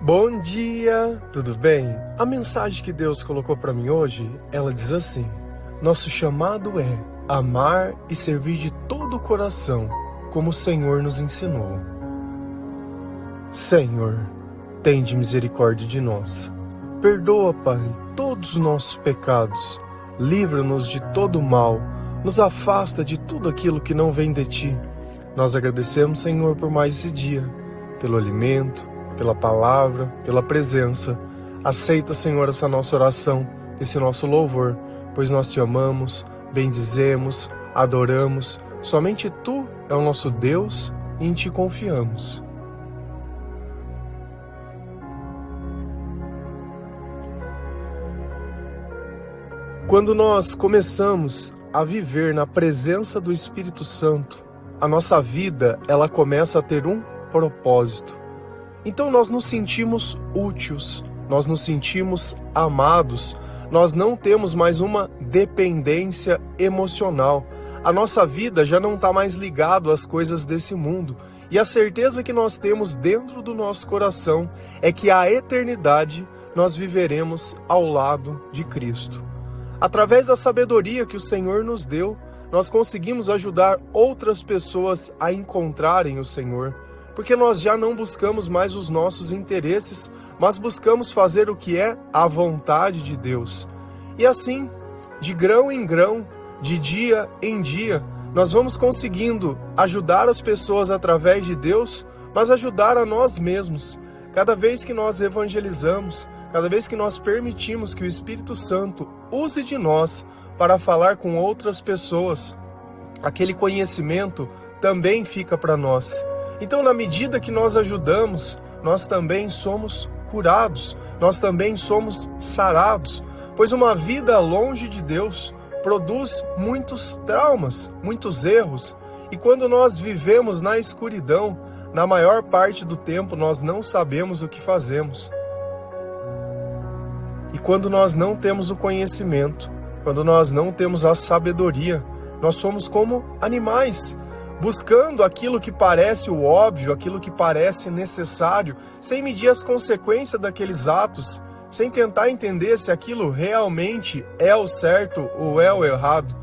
Bom dia, tudo bem? A mensagem que Deus colocou para mim hoje, ela diz assim: nosso chamado é amar e servir de todo o coração, como o Senhor nos ensinou. Senhor, tende misericórdia de nós. Perdoa, Pai, todos os nossos pecados. Livra-nos de todo o mal. Nos afasta de tudo aquilo que não vem de Ti. Nós agradecemos, Senhor, por mais esse dia, pelo alimento, pela palavra, pela presença. Aceita, Senhor, essa nossa oração, esse nosso louvor, pois nós Te amamos, bendizemos, adoramos. Somente Tu é o nosso Deus e em Ti confiamos. Quando nós começamos a viver na presença do Espírito Santo, a nossa vida, ela começa a ter um propósito. Então nós nos sentimos úteis, nós nos sentimos amados, nós não temos mais uma dependência emocional. A nossa vida já não está mais ligada às coisas desse mundo. E a certeza que nós temos dentro do nosso coração é que a eternidade nós viveremos ao lado de Cristo. Através da sabedoria que o Senhor nos deu, nós conseguimos ajudar outras pessoas a encontrarem o Senhor. Porque nós já não buscamos mais os nossos interesses, mas buscamos fazer o que é a vontade de Deus. E assim, de grão em grão, de dia em dia, nós vamos conseguindo ajudar as pessoas através de Deus, mas ajudar a nós mesmos. Cada vez que nós evangelizamos, cada vez que nós permitimos que o Espírito Santo use de nós para falar com outras pessoas, aquele conhecimento também fica para nós. Então, na medida que nós ajudamos, nós também somos curados, nós também somos sarados, pois uma vida longe de Deus produz muitos traumas, muitos erros, e quando nós vivemos na escuridão, na maior parte do tempo nós não sabemos o que fazemos. E quando nós não temos o conhecimento, quando nós não temos a sabedoria, nós somos como animais, buscando aquilo que parece o óbvio, aquilo que parece necessário, sem medir as consequências daqueles atos, sem tentar entender se aquilo realmente é o certo ou é o errado.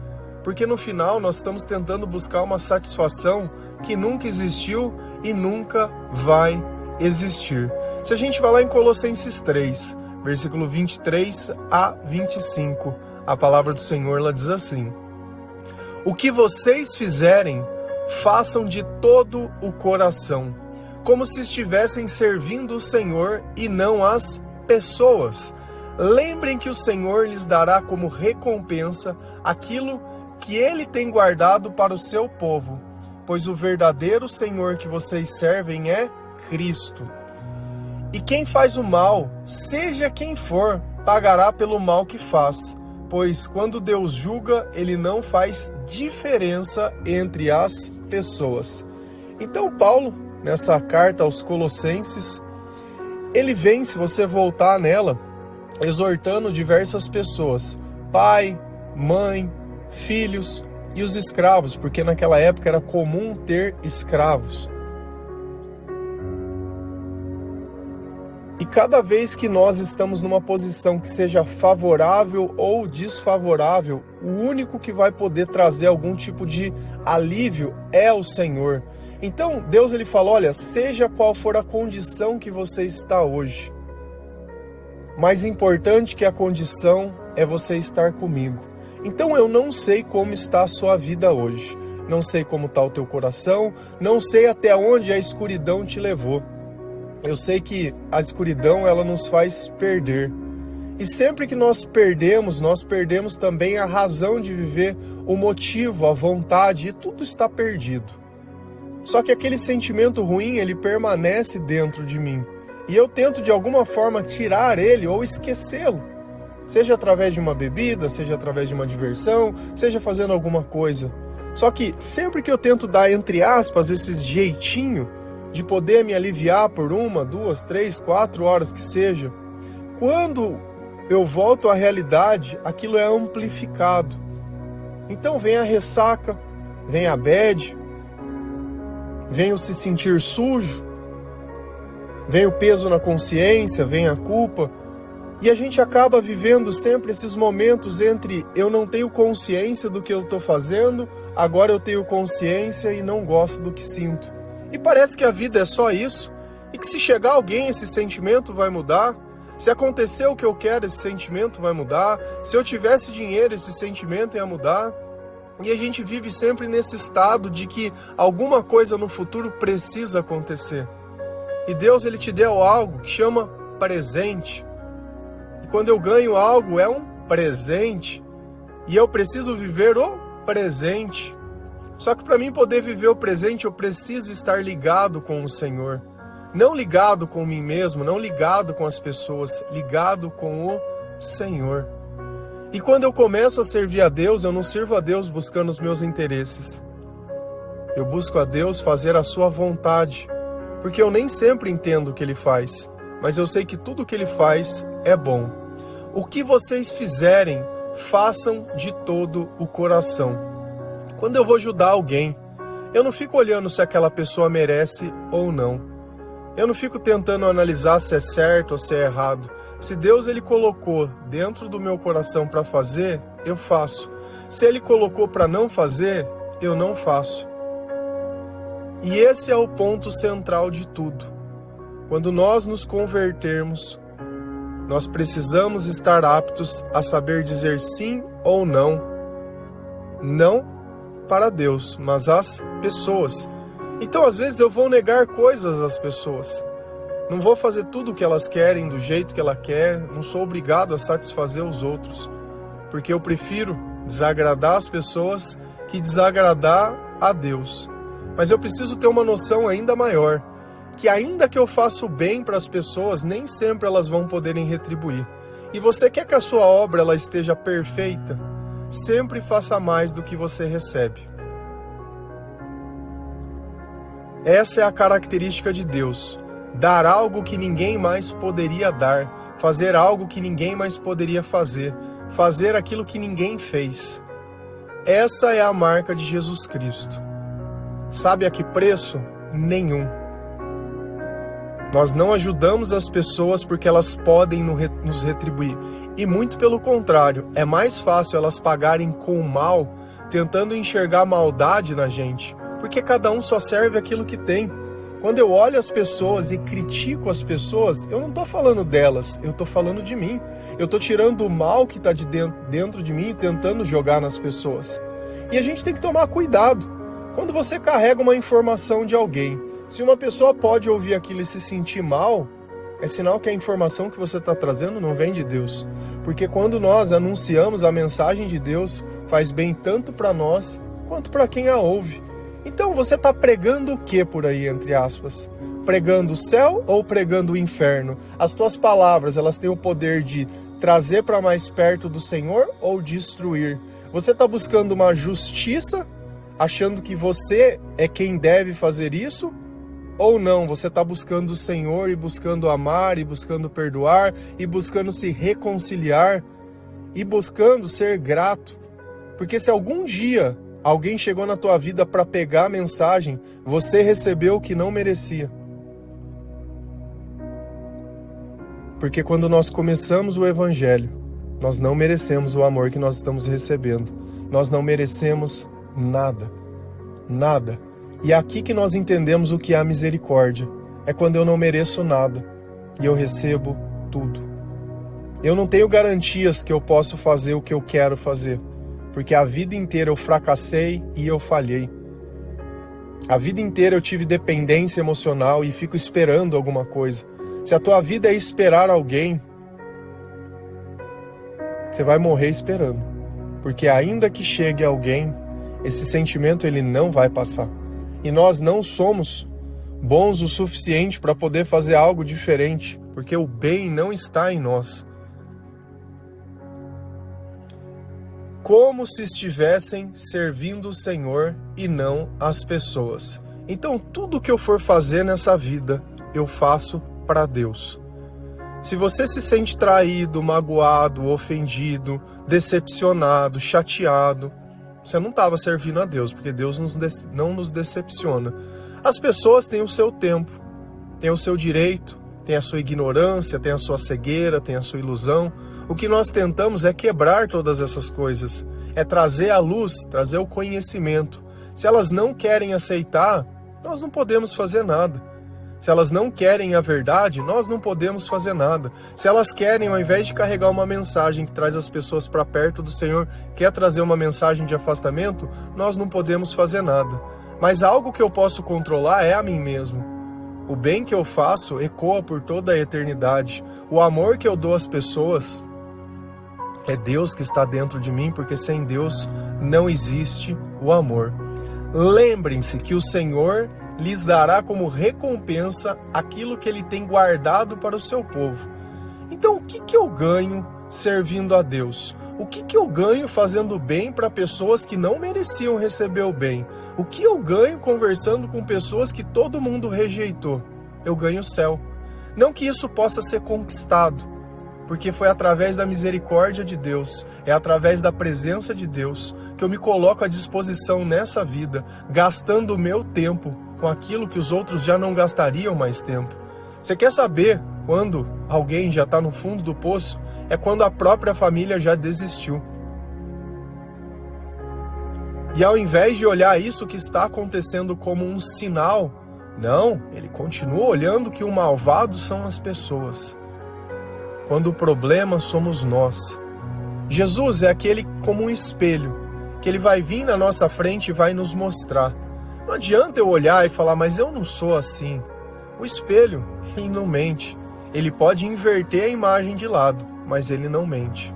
Porque no final nós estamos tentando buscar uma satisfação que nunca existiu e nunca vai existir. Se a gente vai lá em Colossenses 3, versículo 23 a 25, a palavra do Senhor ela diz assim: o que vocês fizerem, façam de todo o coração, como se estivessem servindo o Senhor e não as pessoas. Lembrem que o Senhor lhes dará como recompensa aquilo que Ele tem guardado para o seu povo, pois o verdadeiro Senhor que vocês servem é Cristo. E quem faz o mal, seja quem for, pagará pelo mal que faz, pois quando Deus julga, Ele não faz diferença entre as pessoas. Então Paulo, nessa carta aos Colossenses, ele vem, se você voltar nela, exortando diversas pessoas, pai, mãe, filhos e os escravos, porque naquela época era comum ter escravos. E cada vez que nós estamos numa posição que seja favorável ou desfavorável, o único que vai poder trazer algum tipo de alívio é o Senhor. Então, Deus ele fala, olha, seja qual for a condição que você está hoje, mais importante que a condição é você estar comigo. Então, eu não sei como está a sua vida hoje, não sei como está o teu coração, não sei até onde a escuridão te levou. Eu sei que a escuridão ela nos faz perder. E sempre que nós perdemos também a razão de viver, o motivo, a vontade, e tudo está perdido. Só que aquele sentimento ruim, ele permanece dentro de mim. E eu tento de alguma forma tirar ele ou esquecê-lo. Seja através de uma bebida, seja através de uma diversão, seja fazendo alguma coisa. Só que sempre que eu tento dar, entre aspas, esses jeitinho, de poder me aliviar por 1, 2, 3, 4 horas que seja, quando eu volto à realidade, aquilo é amplificado. Então vem a ressaca, vem a bad, vem o se sentir sujo, Vem o peso na consciência, vem a culpa, e a gente acaba vivendo sempre esses momentos entre eu não tenho consciência do que eu estou fazendo, agora eu tenho consciência e não gosto do que sinto. E parece que a vida é só isso, e que se chegar alguém esse sentimento vai mudar, se acontecer o que eu quero esse sentimento vai mudar, se eu tivesse dinheiro esse sentimento ia mudar. E a gente vive sempre nesse estado de que alguma coisa no futuro precisa acontecer. E Deus, Ele te deu algo que chama presente. E quando eu ganho algo, é um presente. E eu preciso viver o presente. Só que para mim poder viver o presente, eu preciso estar ligado com o Senhor. Não ligado com mim mesmo, não ligado com as pessoas, ligado com o Senhor. E quando eu começo a servir a Deus, eu não sirvo a Deus buscando os meus interesses. Eu busco a Deus fazer a sua vontade, porque eu nem sempre entendo o que Ele faz, mas eu sei que tudo o que Ele faz é bom. O que vocês fizerem, façam de todo o coração. Quando eu vou ajudar alguém, eu não fico olhando se aquela pessoa merece ou não. Eu não fico tentando analisar se é certo ou se é errado. Se Deus Ele colocou dentro do meu coração para fazer, eu faço. Se Ele colocou para não fazer, eu não faço. E esse é o ponto central de tudo. Quando nós nos convertermos, nós precisamos estar aptos a saber dizer sim ou não. Não para Deus, mas às pessoas. Então, às vezes, eu vou negar coisas às pessoas. Não vou fazer tudo o que elas querem, do jeito que ela quer. Não sou obrigado a satisfazer os outros. Porque eu prefiro desagradar as pessoas que desagradar a Deus. Mas eu preciso ter uma noção ainda maior. Que ainda que eu faça o bem para as pessoas, nem sempre elas vão poderem retribuir. E você quer que a sua obra ela esteja perfeita? Sempre faça mais do que você recebe. Essa é a característica de Deus. Dar algo que ninguém mais poderia dar. Fazer algo que ninguém mais poderia fazer. Fazer aquilo que ninguém fez. Essa é a marca de Jesus Cristo. Sabe a que preço? Nenhum. Nós não ajudamos as pessoas porque elas podem nos retribuir. E muito pelo contrário, é mais fácil elas pagarem com o mal, tentando enxergar maldade na gente. Porque cada um só serve aquilo que tem. Quando eu olho as pessoas e critico as pessoas, eu não estou falando delas, eu estou falando de mim. Eu estou tirando o mal que está dentro de mim e tentando jogar nas pessoas. E a gente tem que tomar cuidado. Quando você carrega uma informação de alguém, se uma pessoa pode ouvir aquilo e se sentir mal, é sinal que a informação que você está trazendo não vem de Deus. Porque quando nós anunciamos a mensagem de Deus, faz bem tanto para nós quanto para quem a ouve. Então você está pregando o que por aí, entre aspas? Pregando o céu ou pregando o inferno? As tuas palavras, elas têm o poder de trazer para mais perto do Senhor ou destruir? Você está buscando uma justiça, achando que você é quem deve fazer isso? Ou não, você está buscando o Senhor e buscando amar, e buscando perdoar, e buscando se reconciliar, e buscando ser grato? Porque se algum dia alguém chegou na tua vida para pegar a mensagem, você recebeu o que não merecia. Porque quando nós começamos o Evangelho, nós não merecemos o amor que nós estamos recebendo. Nós não merecemos nada. Nada. E é aqui que nós entendemos o que é a misericórdia. É quando eu não mereço nada e eu recebo tudo. Eu não tenho garantias que eu posso fazer o que eu quero fazer, porque a vida inteira eu fracassei e eu falhei. A vida inteira eu tive dependência emocional e fico esperando alguma coisa. Se a tua vida é esperar alguém, você vai morrer esperando. Porque ainda que chegue alguém, esse sentimento ele não vai passar. E nós não somos bons o suficiente para poder fazer algo diferente, porque o bem não está em nós. Como se estivessem servindo o Senhor e não as pessoas. Então tudo que eu for fazer nessa vida, eu faço para Deus. Se você se sente traído, magoado, ofendido, decepcionado, chateado, você não estava servindo a Deus, porque Deus não nos decepciona. As pessoas têm o seu tempo. tem o seu direito, tem a sua ignorância, tem a sua cegueira, tem a sua ilusão. O que nós tentamos é quebrar todas essas coisas, é trazer a luz, trazer o conhecimento. Se elas não querem aceitar, nós não podemos fazer nada. Se elas não querem a verdade, nós não podemos fazer nada. Se elas querem, ao invés de carregar uma mensagem que traz as pessoas para perto do Senhor, quer trazer uma mensagem de afastamento, nós não podemos fazer nada. Mas algo que eu posso controlar é a mim mesmo. O bem que eu faço ecoa por toda a eternidade. O amor que eu dou às pessoas é Deus que está dentro de mim, porque sem Deus não existe o amor. Lembrem-se que o Senhor lhes dará como recompensa aquilo que Ele tem guardado para o seu povo. Então, o que eu ganho servindo a Deus? O que eu ganho fazendo bem para pessoas que não mereciam receber o bem? O que eu ganho conversando com pessoas que todo mundo rejeitou? Eu ganho o céu. Não que isso possa ser conquistado, porque foi através da misericórdia de Deus, é através da presença de Deus que eu me coloco à disposição nessa vida, gastando o meu tempo com aquilo que os outros já não gastariam mais tempo. Você quer saber quando alguém já está no fundo do poço? É quando a própria família já desistiu. E ao invés de olhar isso que está acontecendo como um sinal, não, ele continua olhando que o malvado são as pessoas. Quando o problema somos nós. Jesus é aquele como um espelho, que ele vai vir na nossa frente e vai nos mostrar. Não adianta eu olhar e falar, mas eu não sou assim. O espelho, ele não mente. Ele pode inverter a imagem de lado, mas ele não mente.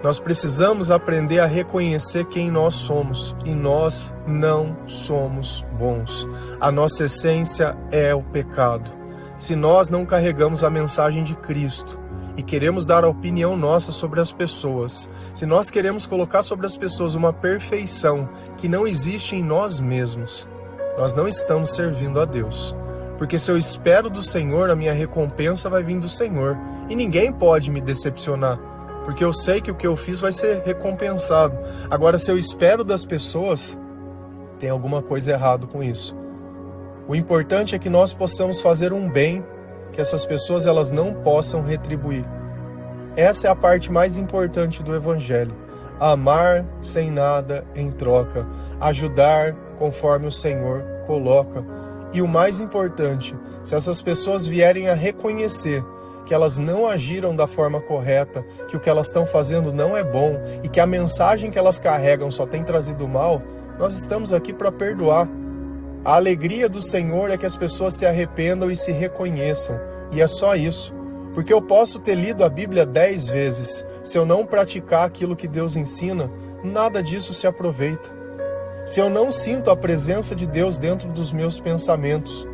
Nós precisamos aprender a reconhecer quem nós somos, e nós não somos bons. A nossa essência é o pecado. Se nós não carregamos a mensagem de Cristo e queremos dar a opinião nossa sobre as pessoas, se nós queremos colocar sobre as pessoas uma perfeição que não existe em nós mesmos, nós não estamos servindo a Deus. Porque se eu espero do Senhor, a minha recompensa vai vir do Senhor. E ninguém pode me decepcionar, porque eu sei que o que eu fiz vai ser recompensado. Agora, se eu espero das pessoas, tem alguma coisa errada com isso. O importante é que nós possamos fazer um bem que essas pessoas elas não possam retribuir. Essa é a parte mais importante do Evangelho. Amar sem nada em troca. Ajudar conforme o Senhor coloca. E o mais importante, se essas pessoas vierem a reconhecer que elas não agiram da forma correta, que o que elas estão fazendo não é bom e que a mensagem que elas carregam só tem trazido mal, nós estamos aqui para perdoar. A alegria do Senhor é que as pessoas se arrependam e se reconheçam. E é só isso. Porque eu posso ter lido a Bíblia 10 vezes. Se eu não praticar aquilo que Deus ensina, nada disso se aproveita. Se eu não sinto a presença de Deus dentro dos meus pensamentos,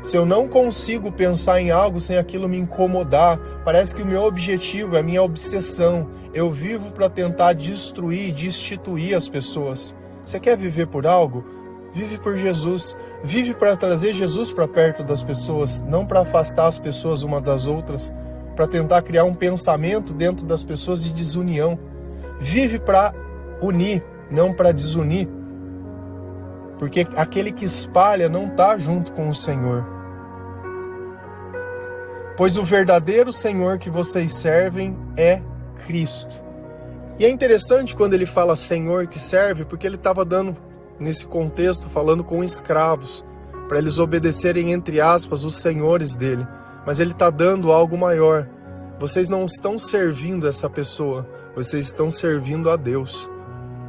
se eu não consigo pensar em algo sem aquilo me incomodar, parece que o meu objetivo é a minha obsessão. Eu vivo para tentar destruir, destituir as pessoas. Você quer viver por algo? Vive por Jesus. Vive para trazer Jesus para perto das pessoas, não para afastar as pessoas uma das outras, para tentar criar um pensamento dentro das pessoas de desunião. Vive para unir, não para desunir. Porque aquele que espalha não está junto com o Senhor. Pois o verdadeiro Senhor que vocês servem é Cristo. E é interessante quando ele fala Senhor que serve, porque ele estava dando, nesse contexto, falando com escravos, para eles obedecerem, entre aspas, os senhores dele. Mas ele está dando algo maior. Vocês não estão servindo essa pessoa, vocês estão servindo a Deus.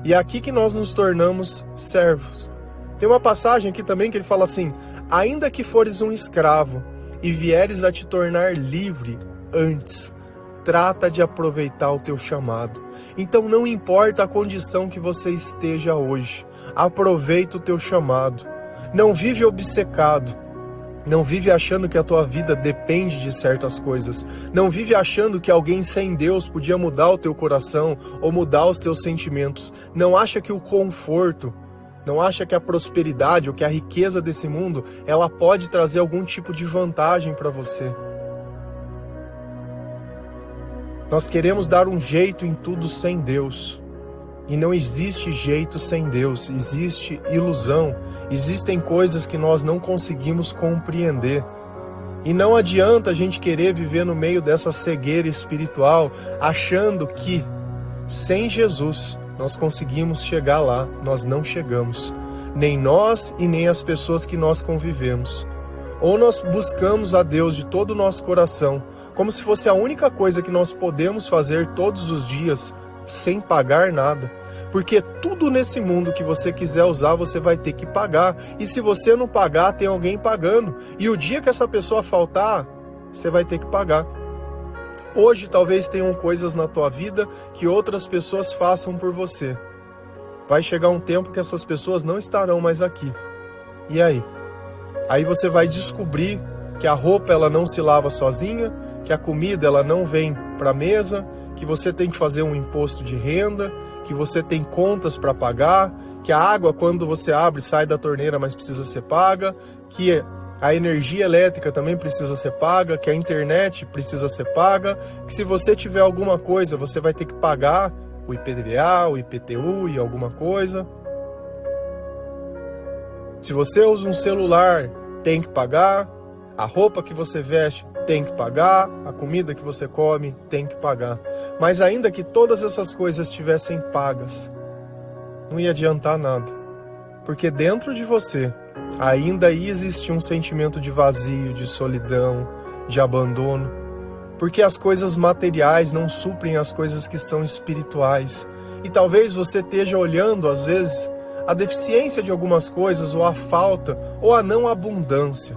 E é aqui que nós nos tornamos servos. Tem uma passagem aqui também que ele fala assim: ainda que fores um escravo e vieres a te tornar livre antes, trata de aproveitar o teu chamado. Então não importa a condição que você esteja hoje, aproveita o teu chamado. Não vive obcecado. Não vive achando que a tua vida depende de certas coisas. Não vive achando que alguém sem Deus podia mudar o teu coração ou mudar os teus sentimentos. Não acha que o conforto, não acha que a prosperidade ou que a riqueza desse mundo, ela pode trazer algum tipo de vantagem para você. Nós queremos dar um jeito em tudo sem Deus. E não existe jeito sem Deus, existe ilusão. Existem coisas que nós não conseguimos compreender. E não adianta a gente querer viver no meio dessa cegueira espiritual, achando que sem Jesus nós conseguimos chegar lá. Nós não chegamos. Nem nós e nem as pessoas que nós convivemos. Ou nós buscamos a Deus de todo o nosso coração, como se fosse a única coisa que nós podemos fazer todos os dias, sem pagar nada. Porque tudo nesse mundo que você quiser usar, você vai ter que pagar. E se você não pagar, tem alguém pagando. E o dia que essa pessoa faltar, você vai ter que pagar. Hoje talvez tenham coisas na tua vida que outras pessoas façam por você. Vai chegar um tempo que essas pessoas não estarão mais aqui. E aí? Aí você vai descobrir que a roupa ela não se lava sozinha, que a comida ela não vem para a mesa, que você tem que fazer um imposto de renda, que você tem contas para pagar, que a água quando você abre sai da torneira, mas precisa ser paga, que a energia elétrica também precisa ser paga, que a internet precisa ser paga, que se você tiver alguma coisa você vai ter que pagar o IPVA, o IPTU e alguma coisa. Se você usa um celular, tem que pagar. A roupa que você veste, tem que pagar. A comida que você come, tem que pagar. Mas ainda que todas essas coisas estivessem pagas, não ia adiantar nada. Porque dentro de você, ainda ia existir um sentimento de vazio, de solidão, de abandono. Porque as coisas materiais não suprem as coisas que são espirituais. E talvez você esteja olhando, às vezes, a deficiência de algumas coisas, ou a falta, ou a não abundância.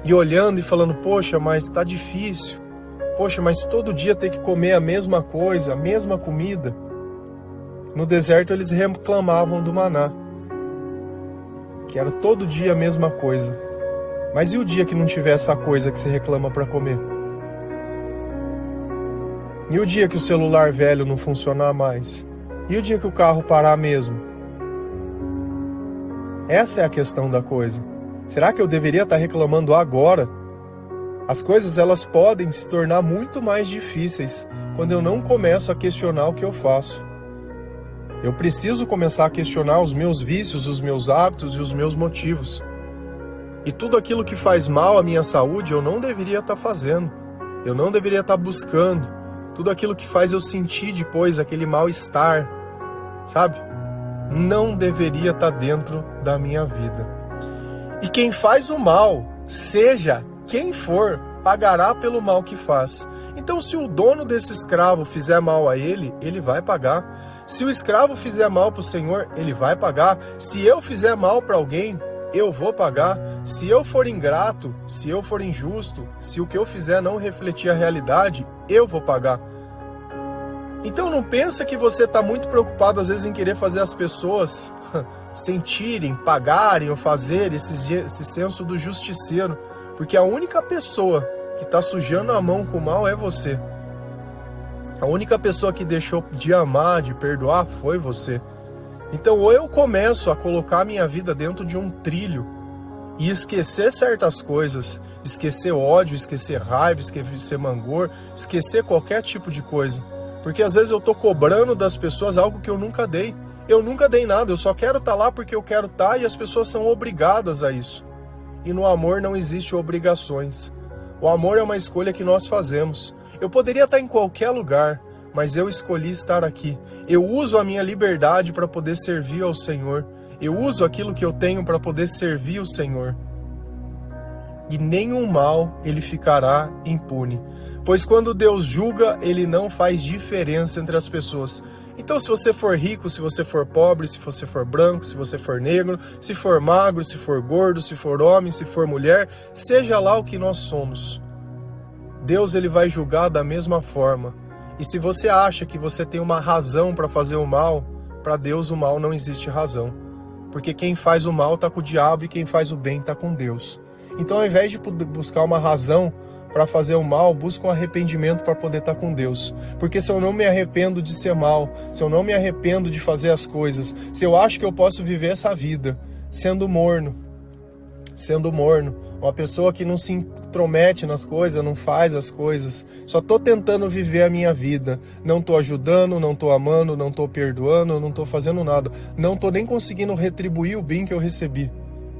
E olhando e falando, poxa, mas tá difícil. Poxa, mas todo dia ter que comer a mesma coisa, a mesma comida. No deserto eles reclamavam do maná, que era todo dia a mesma coisa. Mas e o dia que não tiver essa coisa que você reclama para comer? E o dia que o celular velho não funcionar mais? E o dia que o carro parar mesmo? Essa é a questão da coisa. Será que eu deveria estar reclamando agora? As coisas elas podem se tornar muito mais difíceis quando eu não começo a questionar o que eu faço. Eu preciso começar a questionar os meus vícios, os meus hábitos e os meus motivos. E tudo aquilo que faz mal à minha saúde eu não deveria estar fazendo. Eu não deveria estar buscando. Tudo aquilo que faz eu sentir depois aquele mal-estar, sabe? Não deveria estar dentro da minha vida. E quem faz o mal, seja quem for, pagará pelo mal que faz. Então, se o dono desse escravo fizer mal a ele, ele vai pagar. Se o escravo fizer mal para o Senhor, ele vai pagar. Se eu fizer mal para alguém, eu vou pagar. Se eu for ingrato, se eu for injusto, se o que eu fizer não refletir a realidade, eu vou pagar. Então não pensa que você está muito preocupado às vezes em querer fazer as pessoas sentirem, pagarem ou fazer esse senso do justiceiro. Porque a única pessoa que está sujando a mão com o mal é você. A única pessoa que deixou de amar, de perdoar, foi você. Então ou eu começo a colocar minha vida dentro de um trilho e esquecer certas coisas, esquecer ódio, esquecer raiva, esquecer mangor, esquecer qualquer tipo de coisa. Porque às vezes eu estou cobrando das pessoas algo que eu nunca dei. Eu nunca dei nada, eu só quero estar lá porque eu quero estar e as pessoas são obrigadas a isso. E no amor não existe obrigações. O amor é uma escolha que nós fazemos. Eu poderia estar em qualquer lugar, mas eu escolhi estar aqui. Eu uso a minha liberdade para poder servir ao Senhor. Eu uso aquilo que eu tenho para poder servir o Senhor. E nenhum mal ele ficará impune. Pois quando Deus julga, ele não faz diferença entre as pessoas. Então se você for rico, se você for pobre, se você for branco, se você for negro, se for magro, se for gordo, se for homem, se for mulher, seja lá o que nós somos, Deus ele vai julgar da mesma forma. E se você acha que você tem uma razão para fazer o mal, para Deus o mal não existe razão. Porque quem faz o mal está com o diabo e quem faz o bem está com Deus. Então ao invés de buscar uma razão para fazer o mal, busca um arrependimento para poder estar com Deus. Porque se eu não me arrependo de ser mal, se eu não me arrependo de fazer as coisas, se eu acho que eu posso viver essa vida sendo morno, uma pessoa que não se intromete nas coisas, não faz as coisas. Só tô tentando viver a minha vida. Não tô ajudando, não tô amando, não tô perdoando, não tô fazendo nada. Não tô nem conseguindo retribuir o bem que eu recebi.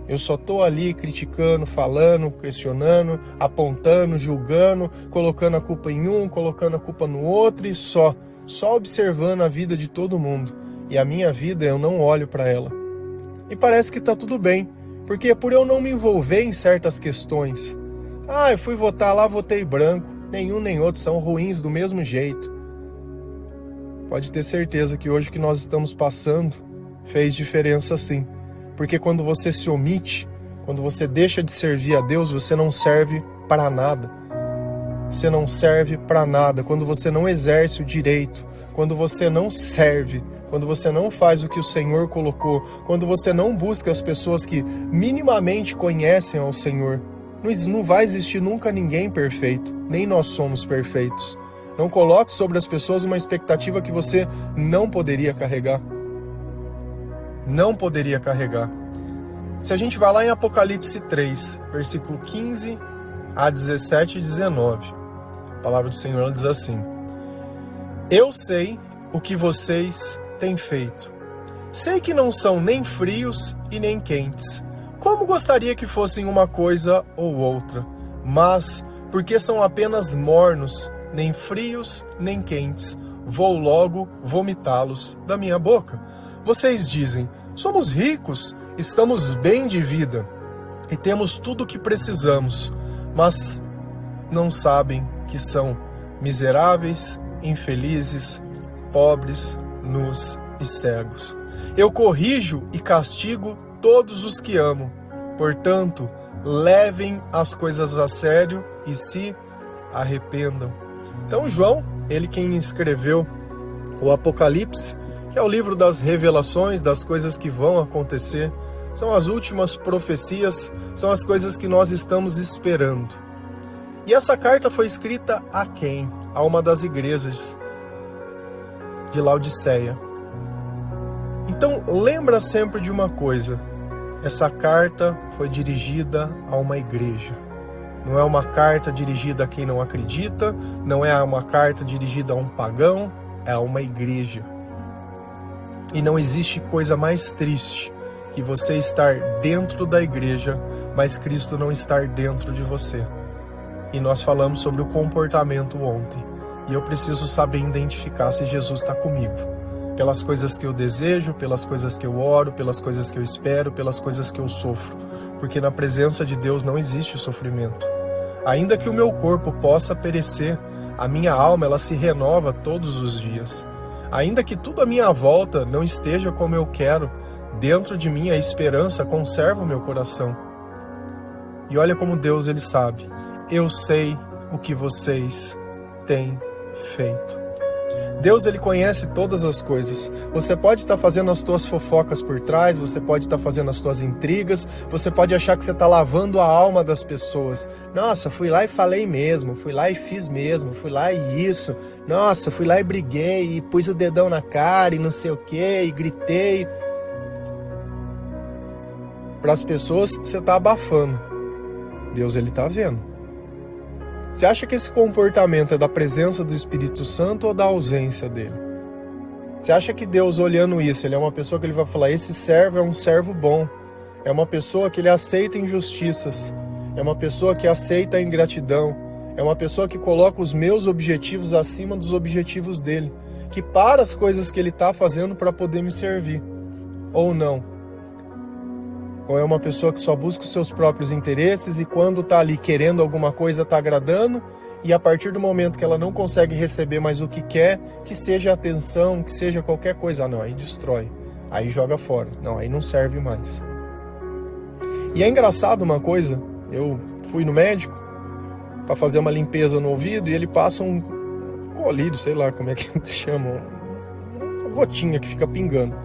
Eu só tô ali criticando, falando, questionando, apontando, julgando, colocando a culpa em um, colocando a culpa no outro e só observando a vida de todo mundo. E a minha vida eu não olho para ela. E parece que tá tudo bem, porque por eu não me envolver em certas questões. Eu fui votar lá, votei branco. Nenhum nem outro são ruins do mesmo jeito. Pode ter certeza que hoje o que nós estamos passando fez diferença sim. Porque quando você se omite, quando você deixa de servir a Deus, você não serve para nada. Você não serve para nada. Quando você não exerce o direito, quando você não serve, quando você não faz o que o Senhor colocou, quando você não busca as pessoas que minimamente conhecem ao Senhor, não vai existir nunca ninguém perfeito, nem nós somos perfeitos. Não coloque sobre as pessoas uma expectativa que você não poderia carregar. Não poderia carregar. Se a gente vai lá em Apocalipse 3, versículo 15 a 17 e 19, a palavra do Senhor ela diz assim: Eu sei o que vocês têm feito. Sei que não são nem frios e nem quentes. Como gostaria que fossem uma coisa ou outra, mas porque são apenas mornos, nem frios nem quentes, vou logo vomitá-los da minha boca. Vocês dizem: somos ricos, estamos bem de vida e temos tudo o que precisamos, mas não sabem que são miseráveis, infelizes, pobres, nus e cegos. Eu corrijo e castigo todos os que amo. Portanto, levem as coisas a sério e se arrependam. Então, João, ele quem escreveu o Apocalipse, que é o livro das revelações, das coisas que vão acontecer, são as últimas profecias, são as coisas que nós estamos esperando. E essa carta foi escrita a quem? A uma das igrejas de Laodiceia. Então, lembra sempre de uma coisa: essa carta foi dirigida a uma igreja. Não é uma carta dirigida a quem não acredita, não é uma carta dirigida a um pagão, é a uma igreja. E não existe coisa mais triste que você estar dentro da igreja, mas Cristo não estar dentro de você. E nós falamos sobre o comportamento ontem. E eu preciso saber identificar se Jesus está comigo. Pelas coisas que eu desejo, pelas coisas que eu oro, pelas coisas que eu espero, pelas coisas que eu sofro. Porque na presença de Deus não existe sofrimento. Ainda que o meu corpo possa perecer, a minha alma ela se renova todos os dias. Ainda que tudo à minha volta não esteja como eu quero, dentro de mim a esperança conserva o meu coração. E olha como Deus ele sabe. Eu sei o que vocês têm feito. Deus ele conhece todas as coisas. Você pode estar fazendo as tuas fofocas por trás, você pode estar fazendo as tuas intrigas, você pode achar que você está lavando a alma das pessoas. Nossa, fui lá e falei mesmo, fui lá e fiz mesmo, fui lá e isso. Nossa, fui lá e briguei e pus o dedão na cara e não sei o que, e gritei. Para as pessoas você está abafando. Deus ele está vendo. Você acha que esse comportamento é da presença do Espírito Santo ou da ausência dele? Você acha que Deus, olhando isso, ele é uma pessoa que ele vai falar: esse servo é um servo bom, é uma pessoa que ele aceita injustiças, é uma pessoa que aceita a ingratidão, é uma pessoa que coloca os meus objetivos acima dos objetivos dele, que para as coisas que ele está fazendo para poder me servir, ou não? Ou é uma pessoa que só busca os seus próprios interesses e quando está ali querendo alguma coisa está agradando, e a partir do momento que ela não consegue receber mais o que quer, que seja atenção, que seja qualquer coisa, não, aí destrói, aí joga fora, não, aí não serve mais. E é engraçado uma coisa, eu fui no médico para fazer uma limpeza no ouvido e ele passa um colírio, sei lá como é que chama, uma gotinha que fica pingando.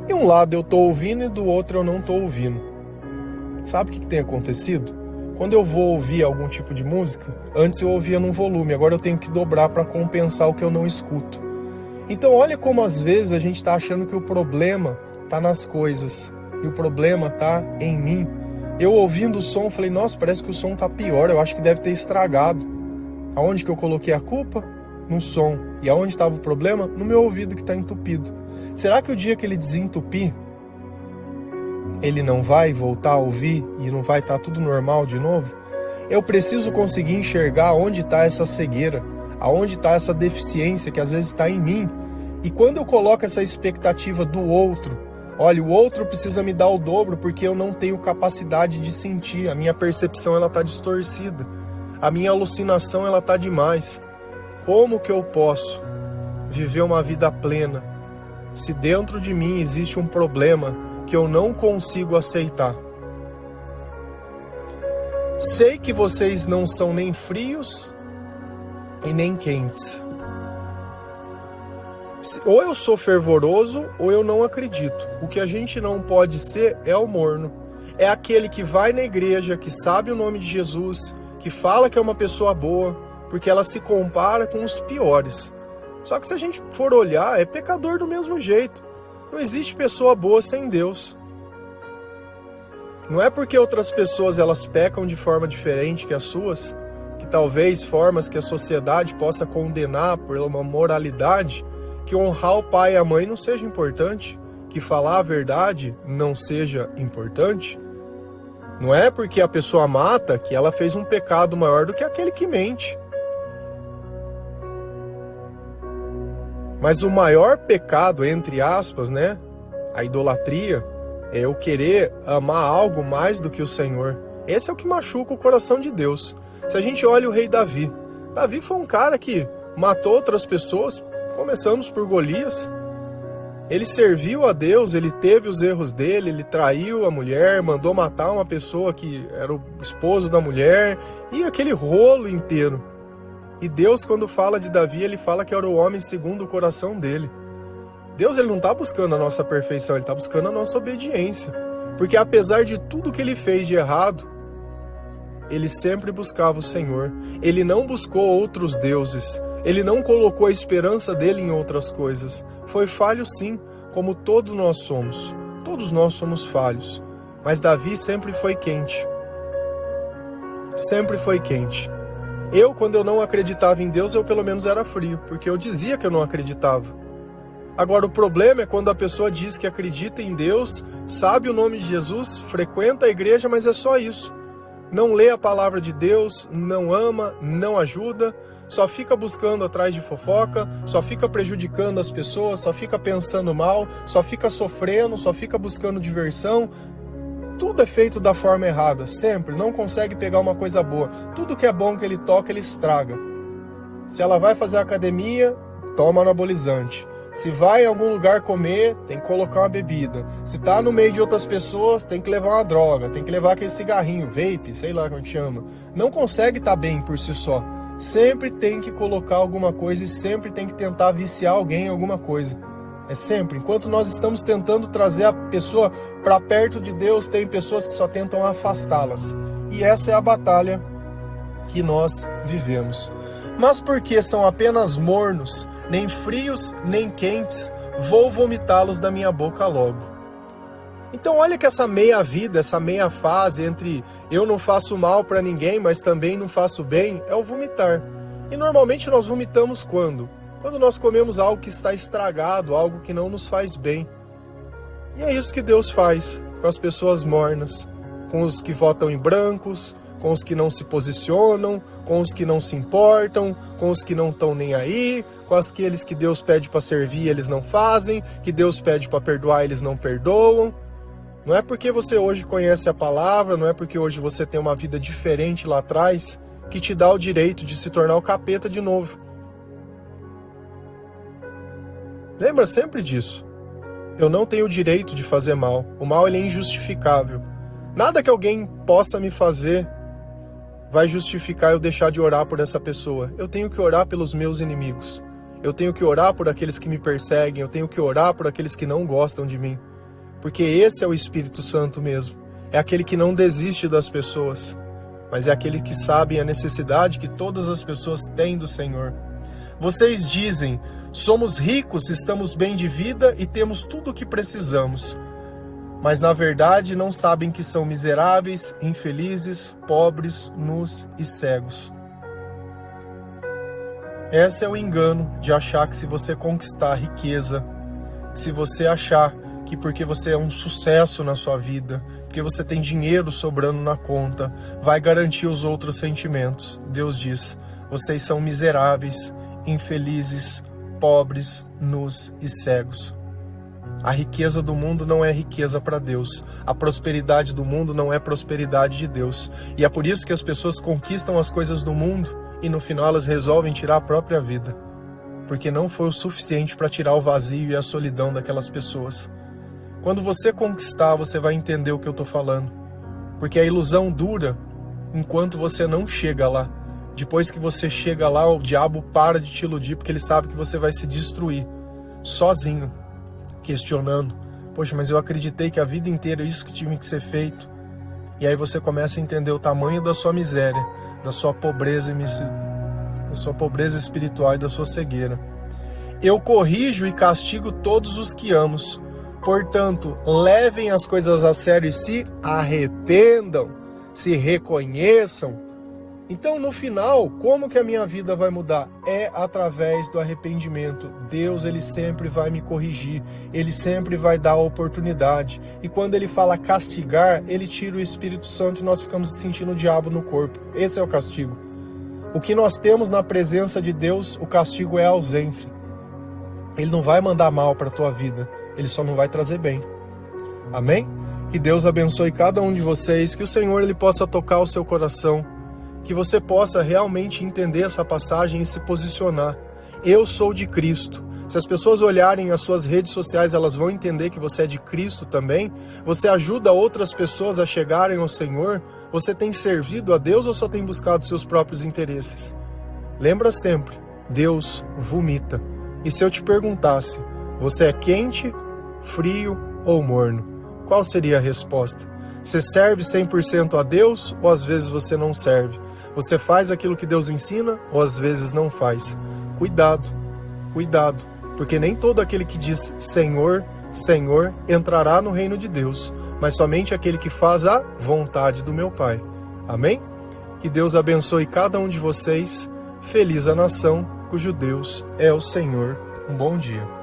E um lado eu tô ouvindo e do outro eu não tô ouvindo. Sabe o que tem acontecido? Quando eu vou ouvir algum tipo de música, antes eu ouvia num volume, agora eu tenho que dobrar para compensar o que eu não escuto. Então olha como às vezes a gente está achando que o problema está nas coisas e o problema está em mim. Eu ouvindo o som, falei, nossa, parece que o som tá pior, eu acho que deve ter estragado. Aonde que eu coloquei a culpa? No som. E aonde estava o problema? No meu ouvido que está entupido. Será que o dia que ele desentupir, ele não vai voltar a ouvir e não vai estar tudo normal de novo? Eu preciso conseguir enxergar onde está essa cegueira, aonde está essa deficiência que às vezes está em mim. E quando eu coloco essa expectativa do outro, olha, o outro precisa me dar o dobro porque eu não tenho capacidade de sentir, a minha percepção ela está distorcida, a minha alucinação ela está demais. Como que eu posso viver uma vida plena se dentro de mim existe um problema que eu não consigo aceitar? Sei que vocês não são nem frios e nem quentes. Ou eu sou fervoroso ou eu não acredito. O que a gente não pode ser é o morno. É aquele que vai na igreja, que sabe o nome de Jesus, que fala que é uma pessoa boa, porque ela se compara com os piores. Só que se a gente for olhar, é pecador do mesmo jeito. Não existe pessoa boa sem Deus. Não é porque outras pessoas elas pecam de forma diferente que as suas, que talvez formas que a sociedade possa condenar por uma moralidade, que honrar o pai e a mãe não seja importante, que falar a verdade não seja importante. Não é porque a pessoa mata que ela fez um pecado maior do que aquele que mente. Mas o maior pecado, entre aspas, né, a idolatria, é eu querer amar algo mais do que o Senhor. Esse é o que machuca o coração de Deus. Se a gente olha o rei Davi, Davi foi um cara que matou outras pessoas, começamos por Golias. Ele serviu a Deus, ele teve os erros dele, ele traiu a mulher, mandou matar uma pessoa que era o esposo da mulher, e aquele rolo inteiro. E Deus, quando fala de Davi, ele fala que era o homem segundo o coração dele. Deus ele não está buscando a nossa perfeição, ele está buscando a nossa obediência. Porque apesar de tudo que ele fez de errado, ele sempre buscava o Senhor. Ele não buscou outros deuses. Ele não colocou a esperança dele em outras coisas. Foi falho sim, como todos nós somos. Todos nós somos falhos. Mas Davi sempre foi quente. Sempre foi quente. Eu, quando eu não acreditava em Deus, eu pelo menos era frio, porque eu dizia que eu não acreditava. Agora, o problema é quando a pessoa diz que acredita em Deus, sabe o nome de Jesus, frequenta a igreja, mas é só isso. Não lê a palavra de Deus, não ama, não ajuda, só fica buscando atrás de fofoca, só fica prejudicando as pessoas, só fica pensando mal, só fica sofrendo, só fica buscando diversão. Tudo é feito da forma errada, sempre, não consegue pegar uma coisa boa. Tudo que é bom que ele toca, ele estraga. Se ela vai fazer academia, toma anabolizante. Se vai em algum lugar comer, tem que colocar uma bebida. Se tá no meio de outras pessoas, tem que levar uma droga, tem que levar aquele cigarrinho, vape, sei lá como chama. Não consegue estar bem por si só. Sempre tem que colocar alguma coisa e sempre tem que tentar viciar alguém em alguma coisa. É sempre. Enquanto nós estamos tentando trazer a pessoa para perto de Deus, tem pessoas que só tentam afastá-las. E essa é a batalha que nós vivemos. Mas porque são apenas mornos, nem frios, nem quentes, vou vomitá-los da minha boca logo. Então olha que essa meia vida, essa meia fase entre eu não faço mal para ninguém, mas também não faço bem, é o vomitar. E normalmente nós vomitamos quando? Quando nós comemos algo que está estragado, algo que não nos faz bem. E é isso que Deus faz com as pessoas mornas, com os que votam em brancos, com os que não se posicionam, com os que não se importam, com os que não estão nem aí, com aqueles que Deus pede para servir eles não fazem, que Deus pede para perdoar eles não perdoam. Não é porque você hoje conhece a palavra, não é porque hoje você tem uma vida diferente lá atrás, que te dá o direito de se tornar o capeta de novo. Lembra sempre disso. Eu não tenho o direito de fazer mal. O mal ele é injustificável. Nada que alguém possa me fazer vai justificar eu deixar de orar por essa pessoa. Eu tenho que orar pelos meus inimigos. Eu tenho que orar por aqueles que me perseguem. Eu tenho que orar por aqueles que não gostam de mim. Porque esse é o Espírito Santo mesmo. É aquele que não desiste das pessoas, mas é aquele que sabe a necessidade que todas as pessoas têm do Senhor. Vocês dizem, somos ricos, estamos bem de vida e temos tudo o que precisamos. mas na verdade não sabem que são miseráveis, infelizes, pobres, nus e cegos. Esse é o engano de achar que se você conquistar a riqueza, se você achar que porque você é um sucesso na sua vida, porque você tem dinheiro sobrando na conta, vai garantir os outros sentimentos. Deus diz: vocês são miseráveis, infelizes, pobres, nus e cegos. A riqueza do mundo não é riqueza para Deus. A prosperidade do mundo não é prosperidade de Deus. E é por isso que as pessoas conquistam as coisas do mundo e no final elas resolvem tirar a própria vida. Porque não foi o suficiente para tirar o vazio e a solidão daquelas pessoas. Quando você conquistar, você vai entender o que eu estou falando. Porque a ilusão dura enquanto você não chega lá. Depois que você chega lá, o diabo para de te iludir, porque ele sabe que você vai se destruir sozinho, questionando: poxa, mas eu acreditei que a vida inteira isso que tinha que ser feito. E aí você começa a entender o tamanho da sua miséria, da sua pobreza espiritual e da sua cegueira. Eu corrijo e castigo todos os que amo. Portanto, levem as coisas a sério e se arrependam, se reconheçam. Então, no final, como que a minha vida vai mudar? É através do arrependimento. Deus, ele sempre vai me corrigir, ele sempre vai dar a oportunidade. E quando ele fala castigar, ele tira o Espírito Santo e nós ficamos sentindo o diabo no corpo. Esse é o castigo. O que nós temos na presença de Deus, o castigo é a ausência. Ele não vai mandar mal para a tua vida, ele só não vai trazer bem. Amém? Que Deus abençoe cada um de vocês, que o Senhor ele possa tocar o seu coração, que você possa realmente entender essa passagem e se posicionar. Eu sou de Cristo. Se as pessoas olharem as suas redes sociais, elas vão entender que você é de Cristo também. Você ajuda outras pessoas a chegarem ao Senhor. Você tem servido a Deus ou só tem buscado seus próprios interesses? Lembra sempre, Deus vomita. E se eu te perguntasse, você é quente, frio ou morno? Qual seria a resposta? Você serve 100% a Deus ou às vezes você não serve? Você faz aquilo que Deus ensina ou às vezes não faz? Cuidado, cuidado, porque nem todo aquele que diz Senhor, Senhor entrará no reino de Deus, mas somente aquele que faz a vontade do meu Pai. Amém? Que Deus abençoe cada um de vocês. Feliz a nação cujo Deus é o Senhor. Um bom dia.